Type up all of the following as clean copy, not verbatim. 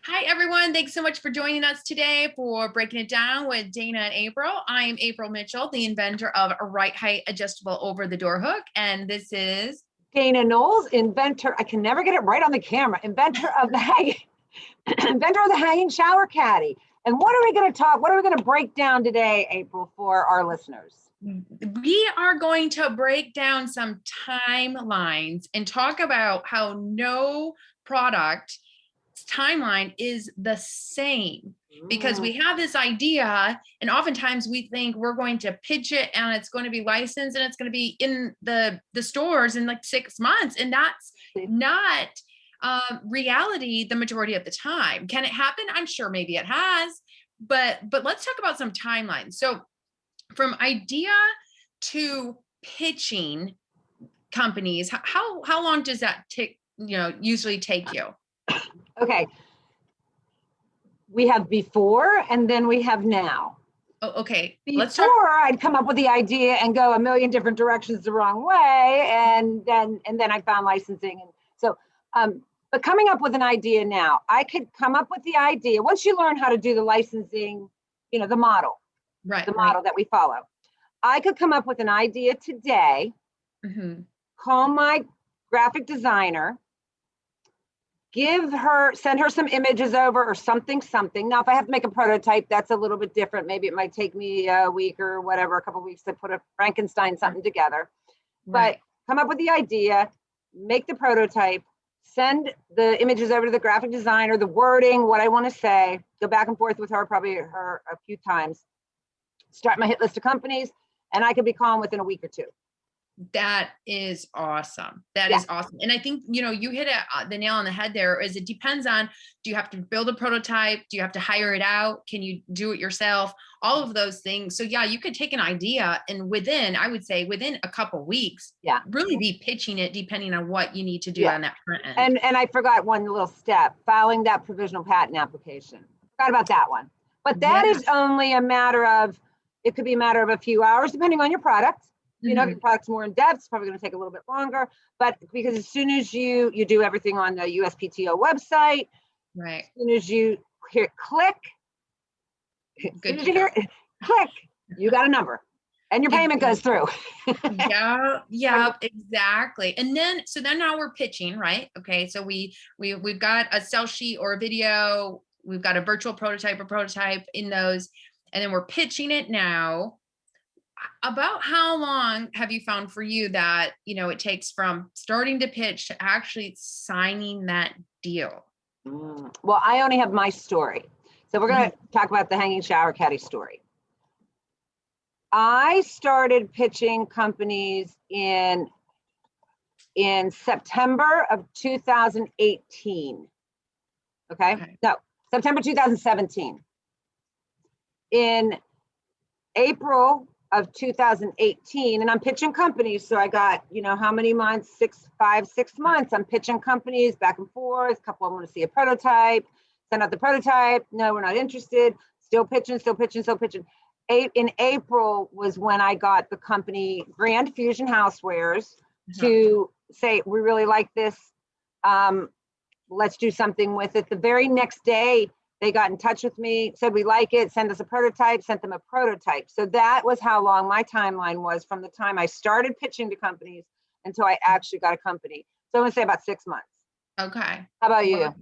Hi, everyone. Thanks so much for joining us today for Breaking It Down with Dana and April. I'm April Mitchell, the inventor of a right height adjustable over the door hook. And this is Dana Knowles, inventor. I can never get it right on the camera. Inventor of the hanging shower caddy. And what are we going to talk? What are we going to break down today, April, for our listeners? we are going to break down some timelines and talk about how no product timeline is the same because we have this idea and oftentimes we think we're going to pitch it and it's going to be licensed and it's going to be in the stores in like 6 months, and that's not reality the majority of the time. Can it happen? I'm sure maybe it has, but let's talk about some timelines. So from idea to pitching companies, how long does that take, usually take you? Okay. We have before and then we have now. Oh, okay. Before I'd come up with the idea and go a million different directions the wrong way, and then I found licensing. And so, but coming up with an idea now, I could come up with the idea once you learn how to do the licensing, the model, model that we follow. I could come up with an idea today, call my graphic designer, send her some images over or something. Now, if I have to make a prototype, that's a little bit different. Maybe it might take me a week or whatever, a couple of weeks to put a Frankenstein something together. But come up with the idea, make the prototype, send the images over to the graphic designer, the wording, what I want to say, go back and forth with her, probably her a few times, start my hit list of companies, and I could be calling within a week or two. That is awesome. That is awesome. And I think, you hit the nail on the head there. Is it depends on, do you have to build a prototype? Do you have to hire it out? Can you do it yourself? All of those things. So yeah, you could take an idea and I would say within a couple weeks, really be pitching it depending on what you need to do on that front end. And I forgot one little step, filing that provisional patent application. Forgot about that one. But that is only a matter of, it could be a matter of a few hours, depending on your product. If your product's more in depth, it's probably going to take a little bit longer. But because as soon as you do everything on the USPTO website, as soon as you hear click, click, you got a number, and your payment goes through. Yeah, exactly. And then now we're pitching, right? Okay, so we've got a sell sheet or a video, we've got a virtual prototype or prototype in those, and then we're pitching it now. About how long have you found for you that, it takes from starting to pitch to actually signing that deal? Well, I only have my story. So we're going to talk about the hanging shower caddy story. I started pitching companies in September of 2018. Okay. No, September 2017. In April of 2018, and I'm pitching companies. So I got, how many months, 6 months. I'm pitching companies back and forth. A couple of them want to see a prototype, send out the prototype. No, we're not interested. Still pitching. In April was when I got the company Grand Fusion Housewares to say, we really like this. Let's do something with it. The very next day, they got in touch with me, said, we like it, send us a prototype, sent them a prototype. So that was how long my timeline was from the time I started pitching to companies until I actually got a company. So I'm gonna say about 6 months. Okay. How about you?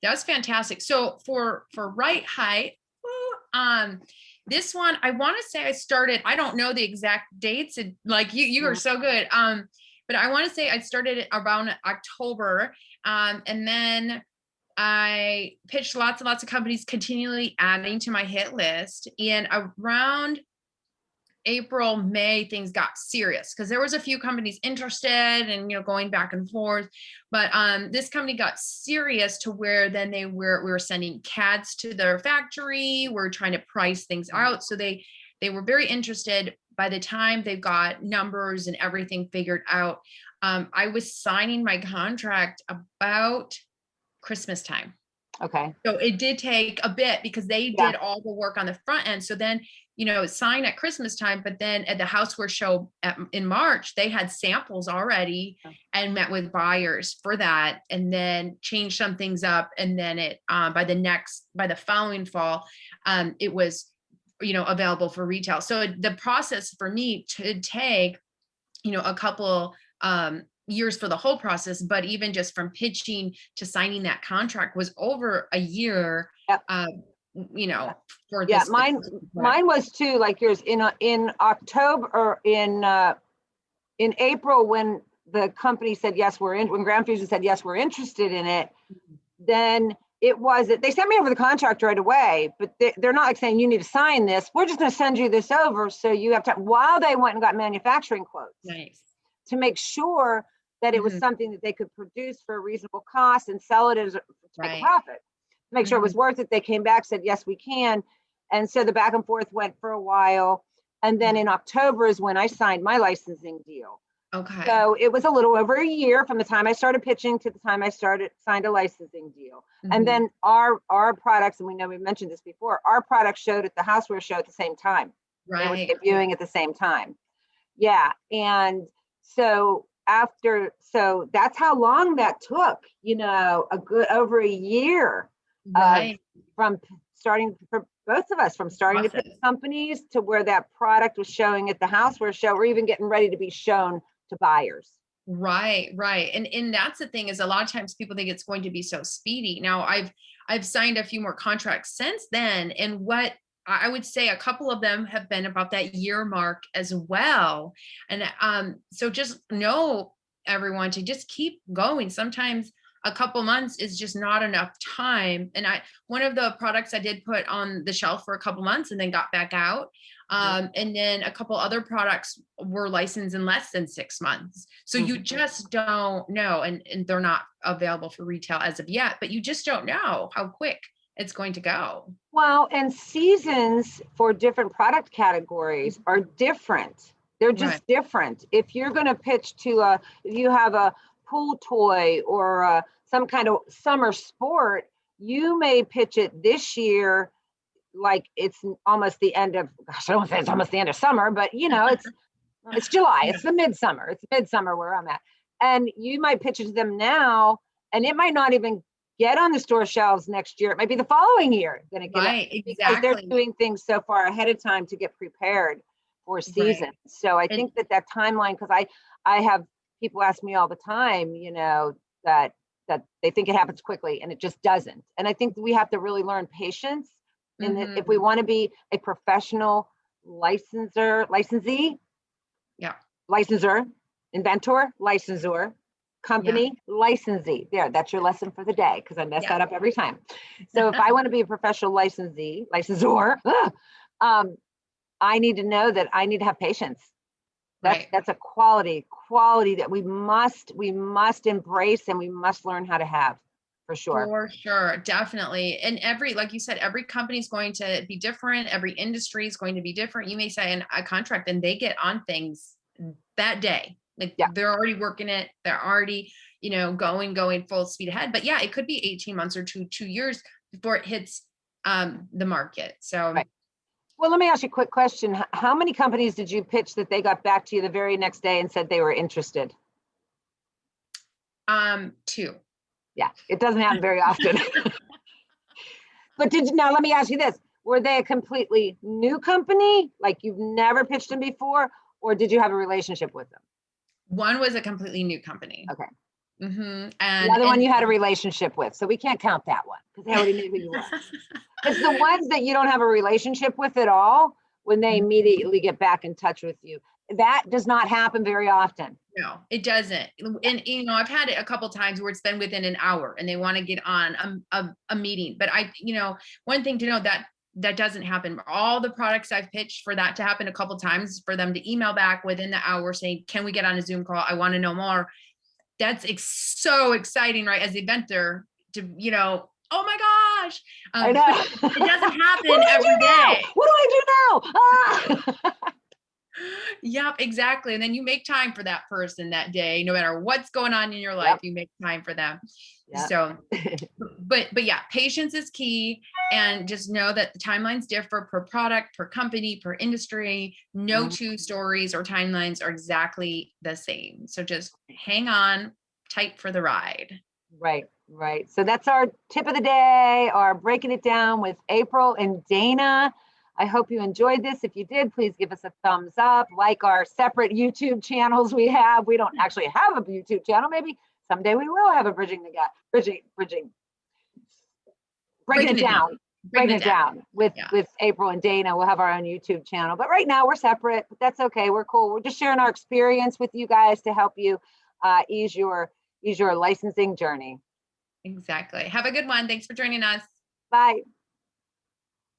That was fantastic. So for right height, this one, I want to say I started, I don't know the exact dates, and like you are so good. But I want to say I started it around October. And then I pitched lots and lots of companies, continually adding to my hit list. And around April, May, things got serious because there was a few companies interested and, going back and forth. But this company got serious to where then we were sending CADs to their factory. We're trying to price things out. So they were very interested. By the time they've got numbers and everything figured out, I was signing my contract about Christmas time. Okay. So it did take a bit because they did all the work on the front end. So then sign at Christmas time, but then at the Houseware show in March, they had samples already and met with buyers for that, and then changed some things up. And then by the following fall, it was, available for retail. So the process for me to take, a couple years for the whole process, but even just from pitching to signing that contract was over a year. Yep. For Yeah, this. mine was too, like yours, in October, or in April, when the company said, yes, when Grand Fusion said, yes, we're interested in it, then they sent me over the contract right away, but they're not like saying, you need to sign this. We're just going to send you this over. So you have time, while they went and got manufacturing quotes. Nice. To make sure that it was something that they could produce for a reasonable cost and sell it to make a profit. To make sure it was worth it, they came back, said, yes, we can. And so the back and forth went for a while. And then in October is when I signed my licensing deal. Okay. So it was a little over a year from the time I started pitching to the time I signed a licensing deal. And then our products, and we know we mentioned this before, our products showed at the Houseware show at the same time. Right. They were debuting at the same time. Yeah. And so that's how long that took, a good over a year. Right. From starting, for both of us, from starting to pitch companies to where that product was showing at the Houseware show, or even getting ready to be shown to buyers. Right. And that's the thing, is a lot of times people think it's going to be so speedy. Now I've signed a few more contracts since then, and what I would say a couple of them have been about that year mark as well. And so just know, everyone, to just keep going. Sometimes a couple months is just not enough time. And one of the products I did put on the shelf for a couple months and then got back out. And then a couple other products were licensed in less than 6 months. So you just don't know, and they're not available for retail as of yet, but you just don't know how quick it's going to go. Well, and seasons for different product categories are different. They're just different. If you're going to pitch to if you have a pool toy or some kind of summer sport, you may pitch it this year like it's almost the end of, gosh, I don't want to say it's almost the end of summer, but it's July, it's the midsummer where I'm at. And you might pitch it to them now, and it might not even get on the store shelves next year. It might be the following year. Because they're doing things so far ahead of time to get prepared for season. So I think that timeline, because I have people ask me all the time, that they think it happens quickly, and it just doesn't. And I think we have to really learn patience. And if we want to be a professional licensor, inventor, licensor, company, licensee. There, that's your lesson for the day, because I mess that up every time. So if I want to be a professional licensor, I need to know that I need to have patience. That's a quality that we must embrace, and we must learn how to have. For sure, definitely. And like you said, every company is going to be different. Every industry is going to be different. You may sign a contract and they get on things that day. They're already working it. They're already, going full speed ahead. But it could be 18 months or 2 years before it hits the market. So. Right. Well, let me ask you a quick question. How many companies did you pitch that they got back to you the very next day and said they were interested? 2. Yeah, it doesn't happen very often. But now let me ask you this. Were they a completely new company? Like you've never pitched them before? Or did you have a relationship with them? One was a completely new company. Okay. And the other one you had a relationship with. So we can't count that one because they already knew who you were. It's the ones that you don't have a relationship with at all, when they immediately get back in touch with you. That does not happen very often. No, it doesn't. And, I've had it a couple times where it's been within an hour and they want to get on a meeting. But one thing to know that doesn't happen. All the products I've pitched, for that to happen a couple times, for them to email back within the hour saying, can we get on a Zoom call? I want to know more. That's so exciting, right? As the inventor to, oh my gosh. I know. It doesn't happen every day. What do I do now? Yep, exactly. And then you make time for that person that day, no matter what's going on in your life, you make time for them. Yep. So, but yeah, patience is key, and just know that the timelines differ per product, per company, per industry. No Mhm. two stories or timelines are exactly the same. So just hang on tight for the ride. Right, right. So that's our tip of the day, or breaking it down with April and Dana. I hope you enjoyed this. If you did, please give us a thumbs up, like our separate YouTube channels we have. We don't actually have a YouTube channel. Maybe someday we will have a breaking it down. Breaking it down with Yeah. April and Dana. We'll have our own YouTube channel. But right now we're separate, but that's okay. We're cool. We're just sharing our experience with you guys to help you ease your licensing journey. Exactly. Have a good one. Thanks for joining us. Bye.